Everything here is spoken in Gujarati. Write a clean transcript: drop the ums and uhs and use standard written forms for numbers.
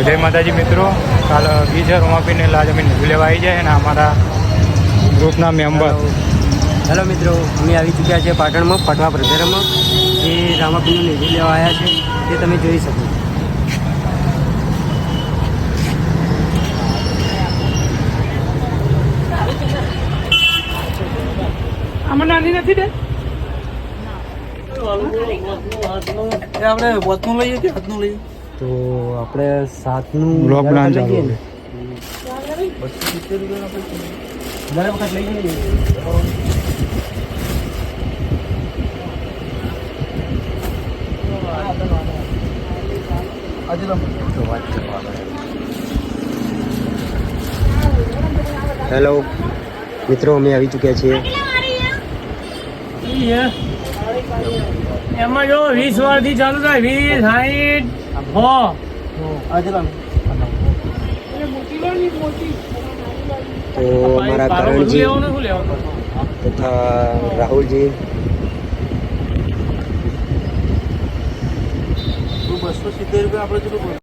જય માતાજી મિત્રો, કાલ બીજા રોમાપીને લાજ અમે નીકળી લેવા આવી જાય અને અમારા ગ્રુપના મેમ્બર. હેલો મિત્રો, અમે આવી ચૂક્યા છે પાટણમાં પટવા પ્રધારમાં. જે રામાપીનું નીકળી લેવા આવ્યા છે તે તમે જોઈ શકો. આમાં નાની નથી દે આપણે વચનું લઈએ કે હાથનું લઈએ? તો આપણે 7નું બ્લોક બ્રાન્ચ લઈએ ચાલુ ને. 270 રૂપિયા દર વખત લઈ જઈએ. હેલો મિત્રો, અમે આવી ચૂક્યા છીએ. એમાં જો 20 વારથી ચાલુ થાય, 20, 60, તો અમારા કરણજી તથા રાહુલજી 270 રૂપિયા આપણે